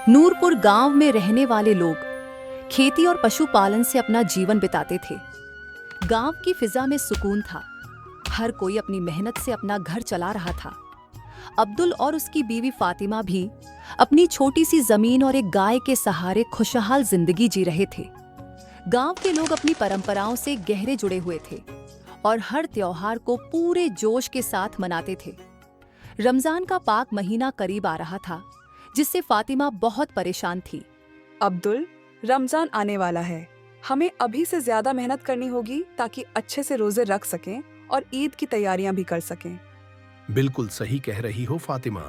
नूरपुर गांव में रहने वाले लोग खेती और पशुपालन से अपना जीवन बिताते थे। गांव की फिजा में सुकून था। हर कोई अपनी मेहनत से अपना घर चला रहा था। अब्दुल और उसकी बीवी फातिमा भी अपनी छोटी सी जमीन और एक गाय के सहारे खुशहाल जिंदगी जी रहे थे। गांव के लोग अपनी परंपराओं से गहरे जुड़े हुए थे और हर त्योहार को पूरे जोश के साथ मनाते थे। रमजान का पाक महीना करीब आ रहा था, जिससे फातिमा बहुत परेशान थी। अब्दुल, रमजान आने वाला है। हमें अभी से ज्यादा मेहनत करनी होगी ताकि अच्छे से रोजे रख सकें और ईद की तैयारियां भी कर सकें। बिल्कुल सही कह रही हो फातिमा।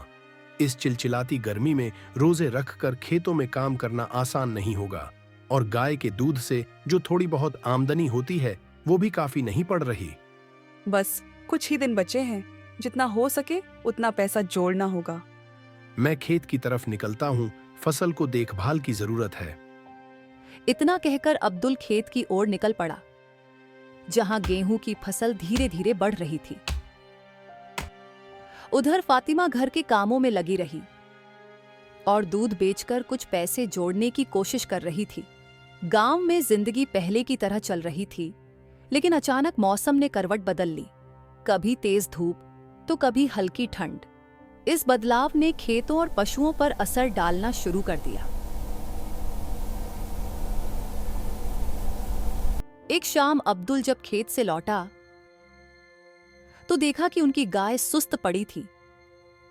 इस चिलचिलाती गर्मी में रोजे रखकर खेतों में काम करना आसान नहीं होगा और गाय के दूध से जो थोड़ी बहुत आमदनी होती है वो भी काफी नहीं पड़ रही। बस कुछ ही दिन बचे हैं, जितना हो सके उतना पैसा जोड़ना होगा। मैं खेत की तरफ निकलता हूँ, फसल को देखभाल की जरूरत है। इतना कहकर अब्दुल खेत की ओर निकल पड़ा, जहां गेहूं की फसल धीरे धीरे बढ़ रही थी। उधर फातिमा घर के कामों में लगी रही और दूध बेचकर कुछ पैसे जोड़ने की कोशिश कर रही थी। गांव में जिंदगी पहले की तरह चल रही थी, लेकिन अचानक मौसम ने करवट बदल ली। कभी तेज धूप तो कभी हल्की ठंड। इस बदलाव ने खेतों और पशुओं पर असर डालना शुरू कर दिया। एक शाम अब्दुल जब खेत से लौटा तो देखा कि उनकी गाय सुस्त पड़ी थी।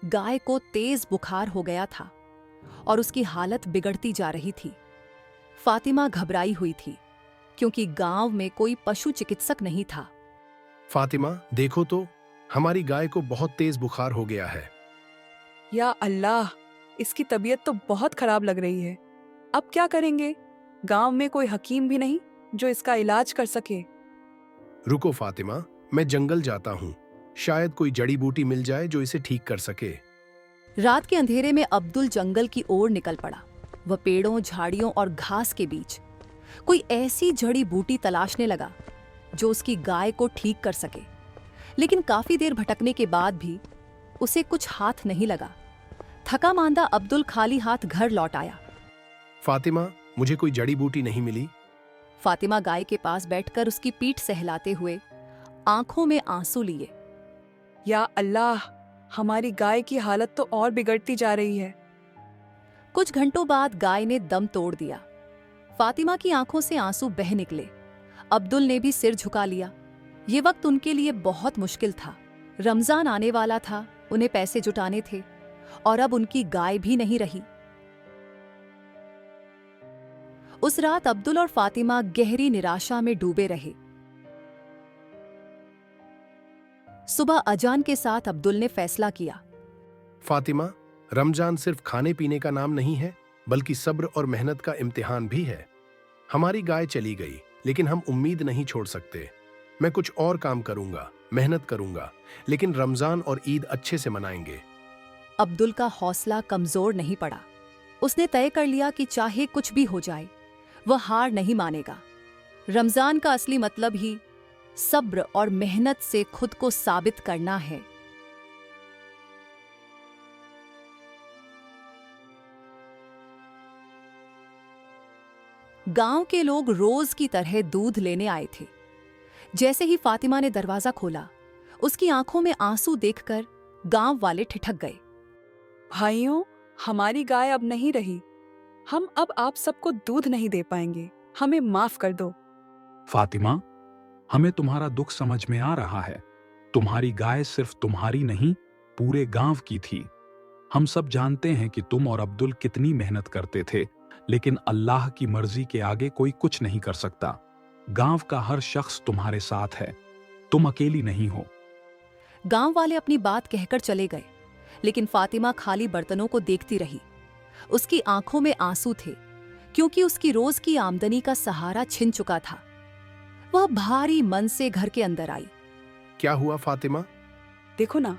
गाय को तेज बुखार हो गया था और उसकी हालत बिगड़ती जा रही थी। फातिमा घबराई हुई थी क्योंकि गांव में कोई पशु चिकित्सक नहीं था। फातिमा, देखो तो, हमारी गाय को बहुत तेज बुखार हो गया है। या अल्लाह, इसकी तबीयत तो बहुत खराब लग रही है। अब क्या करेंगे? गांव में कोई हकीम भी नहीं जो इसका इलाज कर सके। रुको फातिमा, मैं जंगल जाता हूँ। शायद कोई जड़ी बूटी मिल जाए जो इसे ठीक कर सके। रात के अंधेरे में अब्दुल जंगल की ओर निकल पड़ा। वह पेड़ों, झाड़ियों और घास के बीच कोई ऐसी जड़ी बूटी तलाशने लगा जो उसकी गाय को ठीक कर सके। लेकिन काफी देर भटकने के बाद भी उसे कुछ हाथ नहीं लगा। थका मांदा अब्दुल खाली हाथ घर लौट आया। फातिमा, मुझे कोई जड़ी बूटी नहीं मिली। फातिमा गाय के पास बैठकर उसकी पीठ सहलाते हुए आंखों में आंसू लिए। या अल्लाह, हमारी गाय की हालत तो और बिगड़ती जा रही है। कुछ घंटों बाद गाय ने दम तोड़ दिया। फातिमा की आंखों से आंसू बह निकले। अब्दुल ने भी सिर झुका लिया। ये वक्त उनके लिए बहुत मुश्किल था। रमजान आने वाला था, उन्हें पैसे जुटाने थे और अब उनकी गाय भी नहीं रही। उस रात अब्दुल और फातिमा गहरी निराशा में डूबे रहे। सुबह अजान के साथ अब्दुल ने फैसला किया। फातिमा, रमजान सिर्फ खाने पीने का नाम नहीं है, बल्कि सब्र और मेहनत का इम्तिहान भी है। हमारी गाय चली गई, लेकिन हम उम्मीद नहीं छोड़ सकते। मैं कुछ और काम करूंगा, मेहनत करूंगा, लेकिन रमजान और ईद अच्छे से मनाएंगे। अब्दुल का हौसला कमजोर नहीं पड़ा। उसने तय कर लिया कि चाहे कुछ भी हो जाए, वह हार नहीं मानेगा। रमजान का असली मतलब ही सब्र और मेहनत से खुद को साबित करना है। गांव के लोग रोज की तरह दूध लेने आए थे। जैसे ही फातिमा ने दरवाजा खोला, उसकी आंखों में आंसू देखकर गांव वाले ठिठक गए। भाइयों, हमारी गाय अब नहीं रही। हम अब आप सबको दूध नहीं दे पाएंगे। हमें माफ कर दो। फातिमा, हमें तुम्हारा दुख समझ में आ रहा है। तुम्हारी गाय सिर्फ तुम्हारी नहीं, पूरे गांव की थी। हम सब जानते हैं कि तुम और अब्दुल कितनी मेहनत करते थे, लेकिन अल्लाह की मर्जी के आगे कोई कुछ नहीं कर सकता। गांव का हर शख्स तुम्हारे साथ है, तुम अकेली नहीं हो। गांव वाले अपनी बात कहकर चले गए, लेकिन फातिमा खाली बर्तनों को देखती रही। उसकी आंखों में आंसू थे, क्योंकि उसकी रोज की आमदनी का सहारा छिन चुका था। वह भारी मन से घर के अंदर आई। क्या हुआ फातिमा? देखो ना,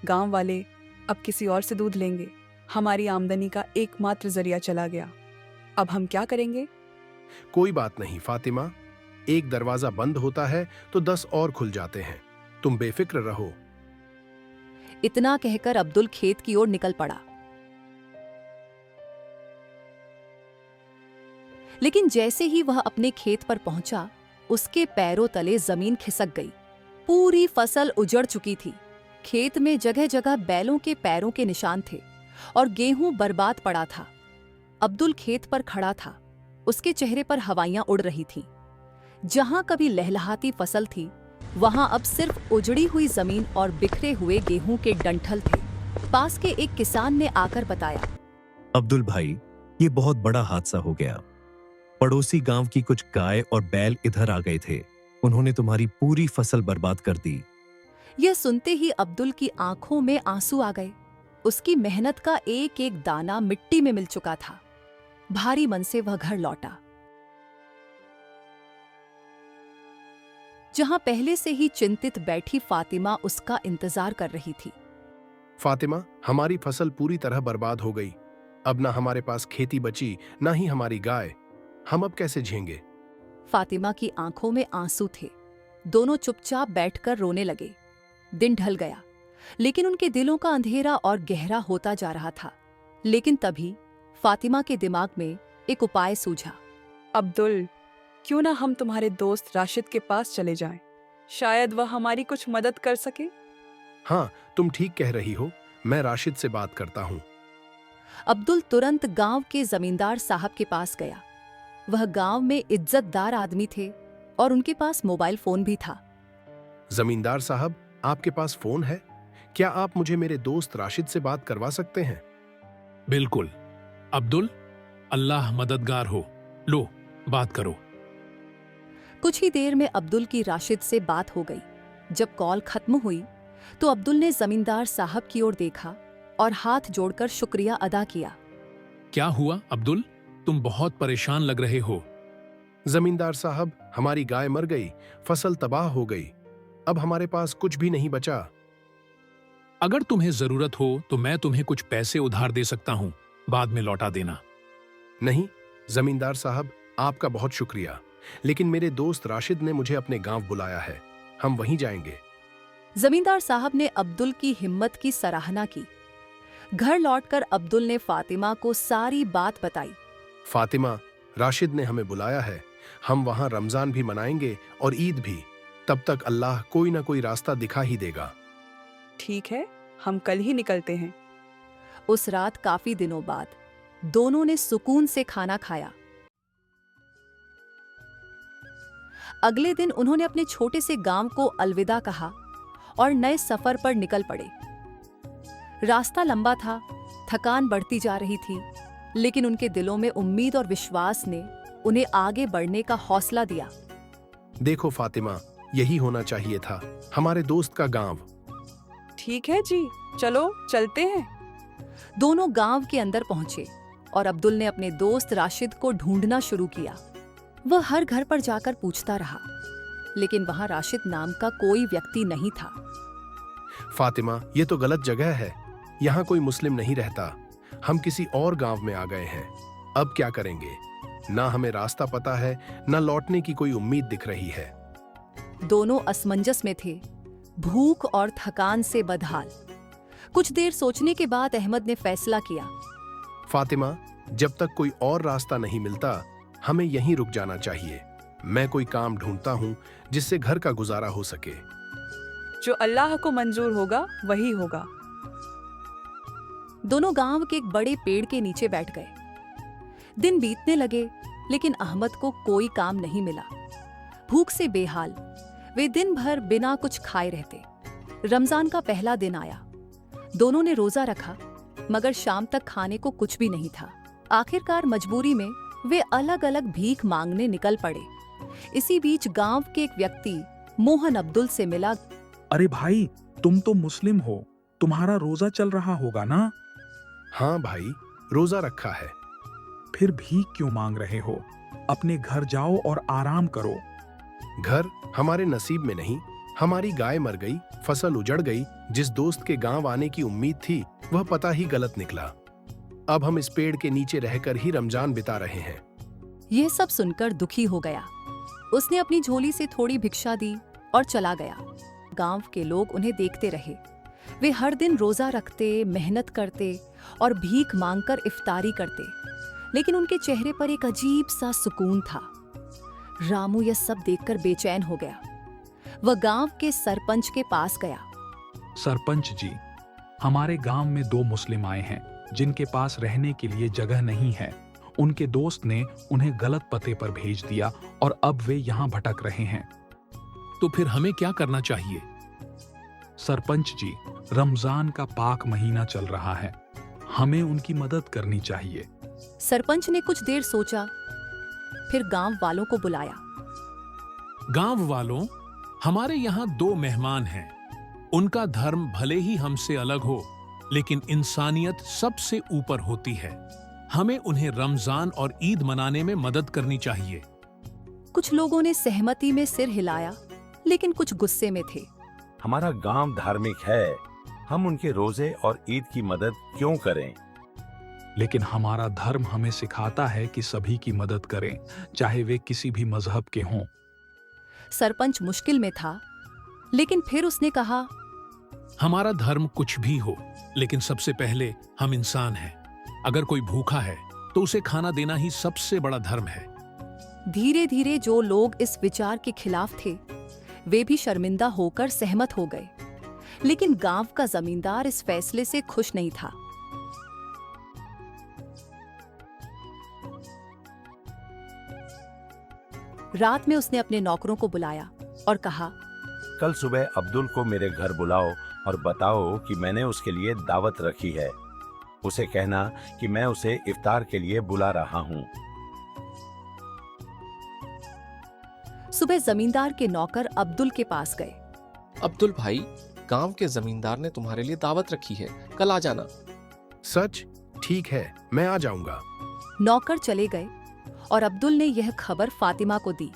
गांव वाले अब किसी और से दूध लेंगे। हमारी आमदनी का एकमात्र जरिया चला गया। अब हम क्या करेंगे? कोई बात नहीं फातिमा, एक दरवाजा बंद होता है तो 10 और खुल जाते हैं। तुम बेफिक्र रहो। इतना कहकर अब्दुल खेत की ओर निकल पड़ा। लेकिन जैसे ही वह अपने खेत पर पहुंचा, उसके पैरों तले जमीन खिसक गई। पूरी फसल उजड़ चुकी थी। खेत में जगह जगह बैलों के पैरों के निशान थे और गेहूं बर्बाद पड़ा था। अब्दुल खेत पर खड़ा था। उसके चेहरे पर हवाइयां उड़ रही थीं। जहां कभी लहलहाती फसल थी, वहां अब सिर्फ उजड़ी हुई जमीन और बिखरे हुए गेहूं के डंठल थे। पास के एक किसान ने आकर बताया, अब्दुल भाई, ये बहुत बड़ा हादसा हो गया। पड़ोसी गांव की कुछ गाय और बैल इधर आ गए थे। उन्होंने तुम्हारी पूरी फसल बर्बाद कर दी। यह सुनते ही अब्दुल की आंखों में आंसू आ गए। उसकी मेहनत का एक एक दाना मिट्टी में मिल चुका था। भारी मन से वह घर लौटा, जहां पहले से ही चिंतित बैठी फातिमा उसका इंतजार कर रही थी। फातिमा, हमारी फसल पूरी तरह बर्बाद हो गई। अब ना हमारे पास खेती बची, ना ही हमारी गाय। हम अब कैसे झेंगे? फातिमा की आंखों में आंसू थे। दोनों चुपचाप बैठकर रोने लगे। दिन ढल गया, लेकिन उनके दिलों का अंधेरा और गहरा होता जा रहा था। लेकिन तभी फातिमा के दिमाग में एक उपाय सूझा। अब्दुल, क्यों ना हम तुम्हारे दोस्त राशिद के पास चले जाएं? शायद वह हमारी कुछ मदद कर सके। हाँ, तुम ठीक कह रही हो। मैं राशिद से बात करता हूँ। अब्दुल तुरंत गांव के जमींदार साहब के पास गया। वह गांव में इज्जतदार आदमी थे और उनके पास मोबाइल फोन भी था। जमींदार साहब, आपके पास फोन है? क्या आप मुझे मेरे दोस्त राशिद से बात करवा सकते हैं? बिल्कुल। अब्दुल, अल्लाह मददगार हो। लो, बात करो। कुछ ही देर में अब्दुल की राशिद से बात हो गई। जब कॉल खत्म हुई तो अब्दुल ने जमींदार साहब की ओर देखा और हाथ जोड़कर शुक्रिया अदा किया। क्या हुआ अब्दुल? तुम बहुत परेशान लग रहे हो। जमींदार साहब, हमारी गाय मर गई, फसल तबाह हो गई। अब हमारे पास कुछ भी नहीं बचा। अगर तुम्हें जरूरत हो तो मैं तुम्हें कुछ पैसे उधार दे सकता हूँ, बाद में लौटा देना। नहीं जमींदार साहब, आपका बहुत शुक्रिया, लेकिन मेरे दोस्त राशिद ने मुझे अपने गांव बुलाया है। हम वहीं जाएंगे। जमींदार साहब ने अब्दुल की हिम्मत की सराहना की। घर लौटकर अब्दुल ने फातिमा को सारी बात बताई। फातिमा, राशिद ने हमें बुलाया है। हम वहां रमजान भी मनाएंगे और ईद भी। तब तक अल्लाह कोई ना कोई रास्ता दिखा ही देगा। ठीक है, हम कल ही निकलते हैं। उस रात काफी दिनों बाद दोनों ने सुकून से खाना खाया। अगले दिन उन्होंने अपने छोटे से गांव को अलविदा कहा और नए सफर पर निकल पड़े। रास्ता लंबा था, थकान बढ़ती जा रही थी, लेकिन उनके दिलों में उम्मीद और विश्वास ने उन्हें आगे बढ़ने का हौसला दिया। देखो फातिमा, यही होना चाहिए था, हमारे दोस्त का गांव। ठीक है जी, चलो चलते हैं। दोनों गांव के अंदर पहुंचे और अब्दुल ने अपने दोस्त राशिद को ढूंढना शुरू किया। वह हर घर पर जाकर पूछता रहा, लेकिन वहां राशिद नाम का कोई व्यक्ति नहीं था। फातिमा, ये तो गलत जगह है। यहाँ कोई मुस्लिम नहीं रहता। हम किसी और गांव में आ गए हैं। अब क्या करेंगे? ना हमें रास्ता पता है, ना लौटने की कोई उम्मीद दिख रही है। दोनों असमंजस में थे, भूख और थकान से बदहाल। कुछ देर सोचने के बाद अहमद ने फैसला किया। फातिमा, जब तक कोई और रास्ता नहीं मिलता, हमें यहीं रुक जाना चाहिए। मैं कोई काम ढूंढता हूँ जिससे घर का गुजारा हो सके। जो अल्लाह को मंजूर होगा वही होगा। दोनों गांव के एक बड़े पेड़ के नीचे बैठ गए। दिन बीतने लगे, लेकिन अहमद को कोई काम नहीं मिला। भूख से बेहाल वे दिन भर बिना कुछ खाए रहते। रमजान का पहला दिन आया। दोनों ने रोजा रखा, मगर शाम तक खाने को कुछ भी नहीं था। आखिरकार मजबूरी में वे अलग अलग भीख मांगने निकल पड़े। इसी बीच गांव के एक व्यक्ति मोहन अब्दुल से मिला। अरे भाई, तुम तो मुस्लिम हो, तुम्हारा रोजा चल रहा होगा ना? हाँ भाई, रोजा रखा है। फिर भीख क्यों मांग रहे हो? अपने घर जाओ और आराम करो। घर हमारे नसीब में नहीं। हमारी गाय मर गई, फसल उजड़ गई। जिस दोस्त के गांव आने की उम्मीद थी, वह पता ही गलत निकला। अब हम इस पेड़ के नीचे रहकर ही रमजान बिता रहे हैं। यह सब सुनकर दुखी हो गया। उसने अपनी झोली से थोड़ी भिक्षा दी और चला गया। गांव के लोग उन्हें देखते रहे। वे हर दिन रोजा रखते, मेहनत करते और भीख मांगकर इफ्तारी करते। लेकिन उनके चेहरे पर एक अजीब सा सुकून था। रामू यह सब देखकर बेचैन हो गया। वह गांव के सरपंच के पास गया। सरपंच जी, हमारे गांव में 2 मुस्लिम आए हैं जिनके पास रहने के लिए जगह नहीं है। उनके दोस्त ने उन्हें गलत पते पर भेज दिया और अब वे यहाँ भटक रहे हैं। तो फिर हमें क्या करना चाहिए? सरपंच जी, रमजान का पाक महीना चल रहा है, हमें उनकी मदद करनी चाहिए। सरपंच ने कुछ देर सोचा, फिर गांव वालों को बुलाया। गांव वालों, हमारे यहाँ 2 मेहमान हैं। उनका धर्म भले ही हमसे अलग हो, लेकिन इंसानियत सबसे ऊपर होती है। हमें उन्हें रमजान और ईद मनाने में मदद करनी चाहिए। कुछ लोगों ने सहमति में सिर हिलाया, लेकिन कुछ गुस्से में थे। हमारा गांव धार्मिक है, हम उनके रोजे और ईद की मदद क्यों करें? लेकिन हमारा धर्म हमें सिखाता है कि सभी की मदद करें, चाहे वे किसी भी मजहब के हों। सरपंच मुश्किल में था, लेकिन फिर उसने कहा, हमारा धर्म कुछ भी हो, लेकिन सबसे पहले हम इंसान हैं। अगर कोई भूखा है तो उसे खाना देना ही सबसे बड़ा धर्म है। धीरे धीरे जो लोग इस विचार के खिलाफ थे वे भी शर्मिंदा होकर सहमत हो गए। लेकिन गांव का जमींदार इस फैसले से खुश नहीं था। रात में उसने अपने नौकरों को बुलाया और कहा, कल सुबह अब्दुल को मेरे घर बुलाओ और बताओ कि मैंने उसके लिए दावत रखी है। उसे कहना कि मैं उसे इफ्तार के लिए बुला रहा हूँ। सुबह जमींदार के नौकर अब्दुल के पास गए। अब्दुल भाई, गांव के जमींदार ने तुम्हारे लिए दावत रखी है, कल आ जाना। सच? ठीक है, मैं आ जाऊंगा। नौकर चले गए और अब्दुल ने यह खबर फातिमा को दी।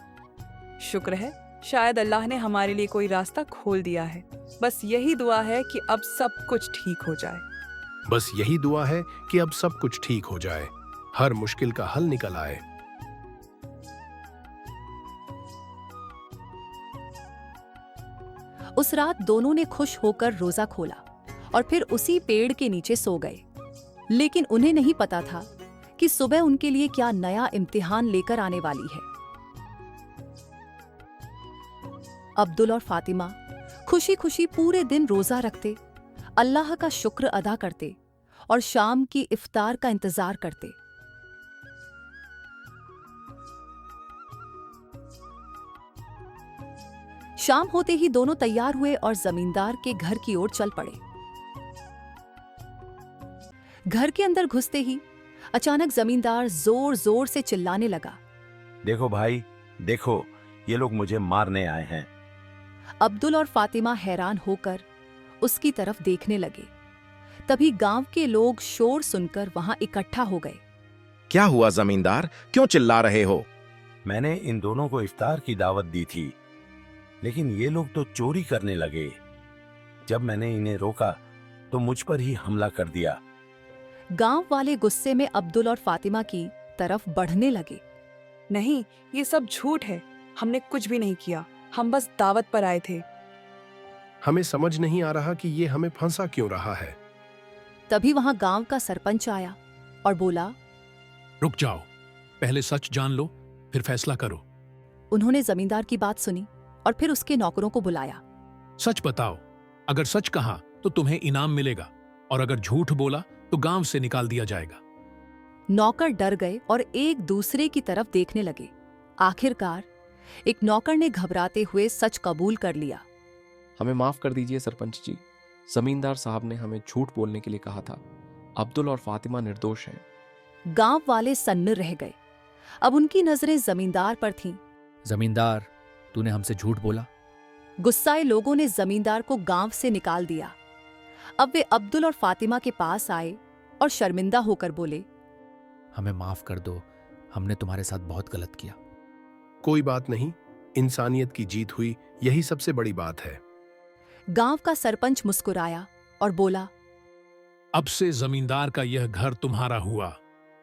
शुक्र है, शायद अल्लाह ने हमारे लिए कोई रास्ता खोल दिया है। बस यही दुआ है कि अब सब कुछ ठीक हो जाए। बस यही दुआ है कि अब सब कुछ ठीक हो जाए, हर मुश्किल का हल निकल आए। उस रात दोनों ने खुश होकर रोजा खोला और फिर उसी पेड़ के नीचे सो गए। लेकिन उन्हें नहीं पता था कि सुबह उनके लिए क्या नया इम्तिहान लेकर आने वाली है। अब्दुल और फातिमा खुशी खुशी पूरे दिन रोजा रखते, अल्लाह का शुक्र अदा करते और शाम की इफ्तार का इंतजार करते। शाम होते ही दोनों तैयार हुए और जमींदार के घर की ओर चल पड़े। घर के अंदर घुसते ही अचानक जमींदार जोर जोर से चिल्लाने लगा, देखो भाई, देखो, ये लोग मुझे मारने आए हैं। अब्दुल और फातिमा हैरान होकर उसकी तरफ देखने लगे। तभी गांव के लोग शोर सुनकर वहां इकट्ठा हो गए। क्या हुआ जमींदार, क्यों चिल्ला रहे हो? मैंने इन दोनों को इफ्तार की दावत दी थी, लेकिन ये लोग तो चोरी करने लगे। जब मैंने इन्हें रोका तो मुझ पर ही हमला कर दिया। गांव वाले गुस्से में अब्दुल और फातिमा की तरफ बढ़ने लगे। नहीं, ये सब झूठ है, हमने कुछ भी नहीं किया, हम बस दावत पर आए थे। हमें समझ नहीं आ रहा कि ये हमें फंसा क्यों रहा है। तभी वहां गांव का सरपंच आया और बोला, रुक जाओ, पहले सच जान लो, फिर फैसला करो। उन्होंने जमींदार की बात सुनी और फिर उसके नौकरों को बुलाया। सच बताओ, अगर सच कहा तो तुम्हें इनाम मिलेगा, और अगर झूठ बोला तो गांव से निकाल दिया जाएगा। नौकर डर गए और एक दूसरे की तरफ देखने लगे। आखिरकार एक नौकर ने घबराते हुए सच कबूल कर लिया। हमें माफ कर दीजिए सरपंच जी, जमींदार साहब ने हमें झूठ बोलने के लिए कहा था। अब्दुल और फातिमा निर्दोष हैं। गांव वाले सन्न रह गए। अब उनकी नजरें जमींदार पर थीं। जमींदार, तूने हमसे झूठ बोला। गुस्साए लोगों ने जमींदार को गांव से निकाल दिया। अब वे अब्दुल और फातिमा के पास आए और शर्मिंदा होकर बोले, हमें माफ कर दो, हमने तुम्हारे साथ बहुत गलत किया। कोई बात नहीं, इंसानियत की जीत हुई, यही सबसे बड़ी बात है। गांव का सरपंच मुस्कुराया और बोला, अब से जमींदार का यह घर तुम्हारा हुआ।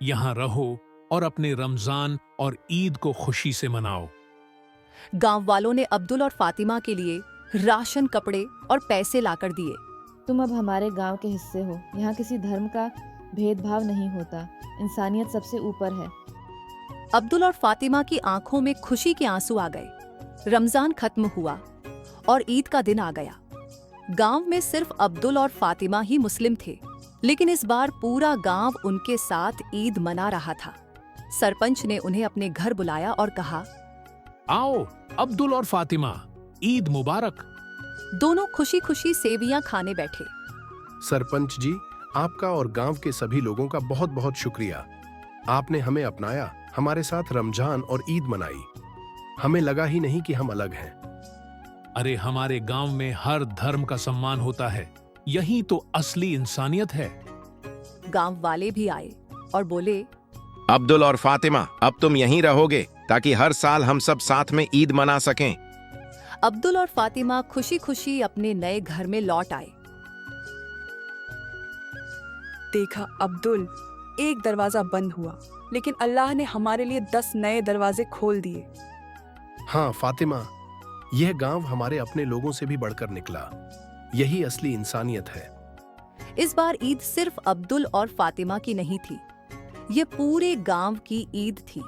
यहाँ रहो और अपने रमजान और ईद को खुशी से मनाओ। गांव वालों ने अब्दुल और फातिमा के लिए राशन, कपड़े और पैसे लाकर दिए। तुम अब हमारे गांव के हिस्से हो। यहाँ किसी धर्म का भेदभाव नहीं होता, इंसानियत सबसे ऊपर है। अब्दुल और फातिमा की आंखों में खुशी के आंसू आ गए। रमजान खत्म हुआ और ईद का दिन आ गया। गांव में सिर्फ अब्दुल और फातिमा ही मुस्लिम थे, लेकिन इस बार पूरा गांव उनके साथ ईद मना रहा था। सरपंच ने उन्हें अपने घर बुलाया और कहा, आओ अब्दुल और फातिमा, ईद मुबारक। दोनों खुशी खुशी सेवियां खाने बैठे। सरपंच जी, आपका और गांव के सभी लोगों का बहुत बहुत शुक्रिया। आपने हमें अपनाया, हमारे साथ रमजान और ईद मनाई। हमें लगा ही नहीं कि हम अलग हैं। अरे हमारे गांव में हर धर्म का सम्मान होता है, यही तो असली इंसानियत है। गांव वाले भी आए और बोले, अब्दुल और फातिमा, अब तुम यहीं रहोगे ताकि हर साल हम सब साथ में ईद मना सकें। अब्दुल और फातिमा खुशी खुशी अपने नए घर में लौट आए। देखा अब्दुल, एक दरवाजा बंद हुआ, लेकिन अल्लाह ने हमारे लिए 10 नए दरवाजे खोल दिए। हाँ फातिमा, यह गांव हमारे अपने लोगों से भी बढ़कर निकला। यही असली इंसानियत है। इस बार ईद सिर्फ अब्दुल और फातिमा की नहीं थी, ये पूरे गांव की ईद थी।